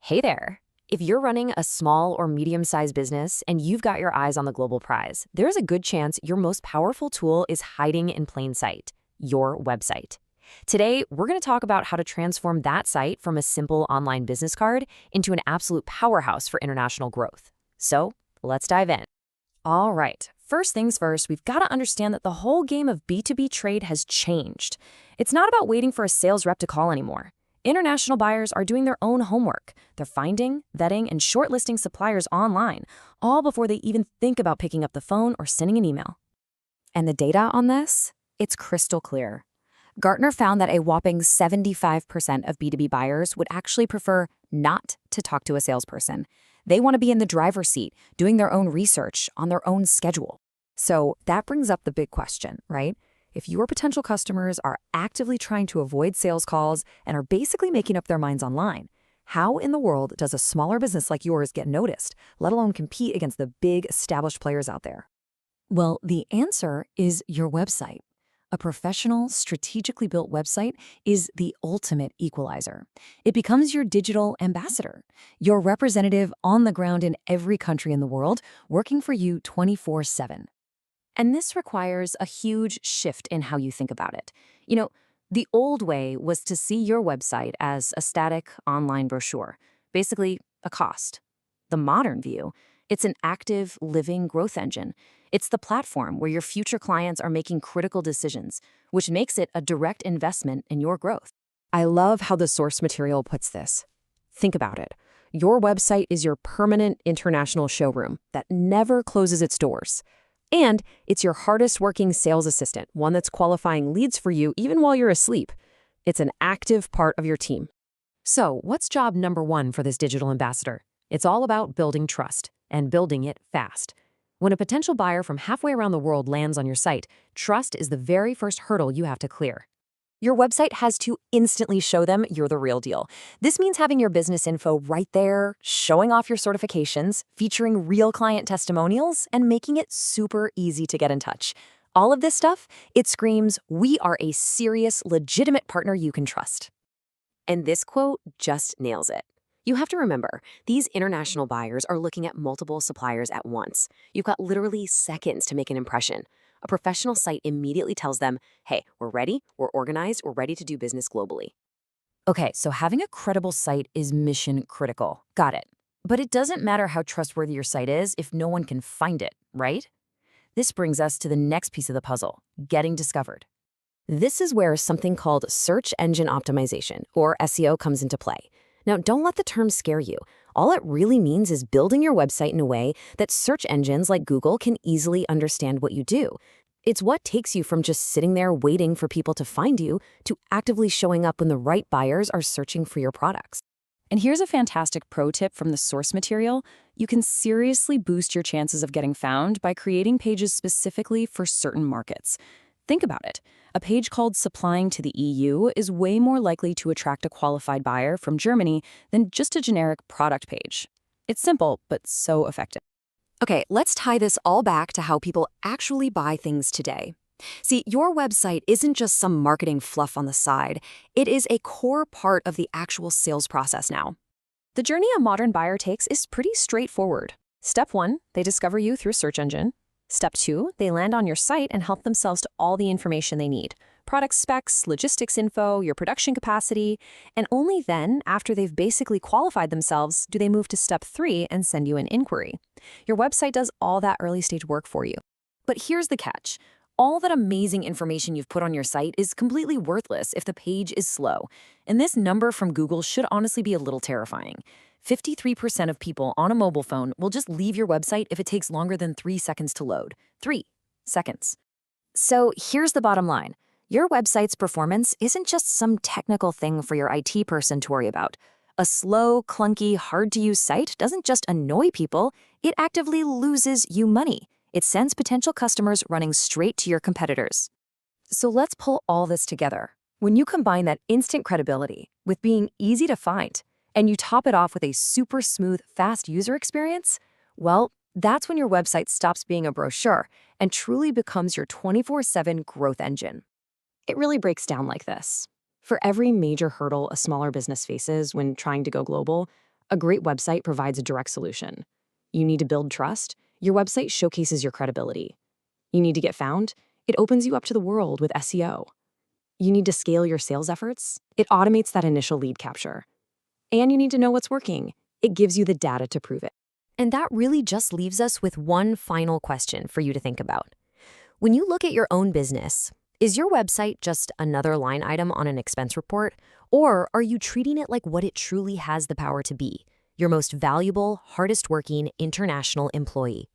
Hey there. If you're running a small or medium-sized business and you've got your eyes on the global prize, there's a good chance your most powerful tool is hiding in plain sight, your website. Today, we're going to talk about how to transform that site from a simple online business card into an absolute powerhouse for international growth. So, let's dive in. All right, first things first, we've got to understand that the whole game of B2B trade has changed. It's not about waiting for a sales rep to call anymore. International buyers are doing their own homework. They're finding, vetting, and shortlisting suppliers online, all before they even think about picking up the phone or sending an email. And the data on this? It's crystal clear. Gartner found that a whopping 75% of B2B buyers would actually prefer not to talk to a salesperson. They want to be in the driver's seat, doing their own research on their own schedule. So that brings up the big question, right? If your potential customers are actively trying to avoid sales calls and are basically making up their minds online, how in the world does a smaller business like yours get noticed, let alone compete against the big established players out there? Well, the answer is your website. A professional, strategically built website is the ultimate equalizer. It becomes your digital ambassador, your representative on the ground in every country in the world, working for you 24/7. And this requires a huge shift in how you think about it. The old way was to see your website as a static online brochure, basically a cost. The modern view, it's an active, living growth engine. It's the platform where your future clients are making critical decisions, which makes it a direct investment in your growth. I love how the source material puts this. Think about it. Your website is your permanent international showroom that never closes its doors. And it's your hardest working sales assistant, one that's qualifying leads for you even while you're asleep. It's an active part of your team. So, what's job number one for this digital ambassador? It's all about building trust and building it fast. When a potential buyer from halfway around the world lands on your site, trust is the very first hurdle you have to clear. Your website has to instantly show them you're the real deal. This means having your business info right there, showing off your certifications, featuring real client testimonials, and making it super easy to get in touch. All of this stuff, it screams, we are a serious, legitimate partner you can trust. And this quote just nails it. You have to remember, these international buyers are looking at multiple suppliers at once. You've got literally seconds to make an impression. A professional site immediately tells them, hey, we're ready, we're organized, we're ready to do business globally. Okay, so having a credible site is mission critical. Got it. But it doesn't matter how trustworthy your site is if no one can find it, right? This brings us to the next piece of the puzzle, getting discovered. This is where something called search engine optimization, or SEO, comes into play. Now, don't let the term scare you. All it really means is building your website in a way that search engines like Google can easily understand what you do. It's what takes you from just sitting there waiting for people to find you to actively showing up when the right buyers are searching for your products. And here's a fantastic pro tip from the source material. You can seriously boost your chances of getting found by creating pages specifically for certain markets. Think about it. A page called Supplying to the EU is way more likely to attract a qualified buyer from Germany than just a generic product page. It's simple, but so effective. Okay, let's tie this all back to how people actually buy things today. See, your website isn't just some marketing fluff on the side. It is a core part of the actual sales process now. The journey a modern buyer takes is pretty straightforward. Step 1, they discover you through a search engine. Step 2, they land on your site and help themselves to all the information they need. Product specs, logistics info, your production capacity, and only then, after they've basically qualified themselves, do they move to step 3 and send you an inquiry. Your website does all that early stage work for you. But here's the catch. All that amazing information you've put on your site is completely worthless if the page is slow. And this number from Google should honestly be a little terrifying. 53% of people on a mobile phone will just leave your website if it takes longer than 3 seconds to load. 3 seconds. So here's the bottom line. Your website's performance isn't just some technical thing for your IT person to worry about. A slow, clunky, hard-to-use site doesn't just annoy people, it actively loses you money. It sends potential customers running straight to your competitors. So let's pull all this together. When you combine that instant credibility with being easy to find, and you top it off with a super smooth, fast user experience, well, that's when your website stops being a brochure and truly becomes your 24/7 growth engine. It really breaks down like this. For every major hurdle a smaller business faces when trying to go global, A great website provides a direct solution. You need to build trust? Your website showcases your credibility. You need to get found? It opens you up to the world with SEO. You need to scale your sales efforts? It automates that initial lead capture. And you need to know what's working. It gives you the data to prove it. And that really just leaves us with one final question for you to think about. When you look at your own business, is your website just another line item on an expense report? Or are you treating it like what it truly has the power to be? Your most valuable, hardest working international employee.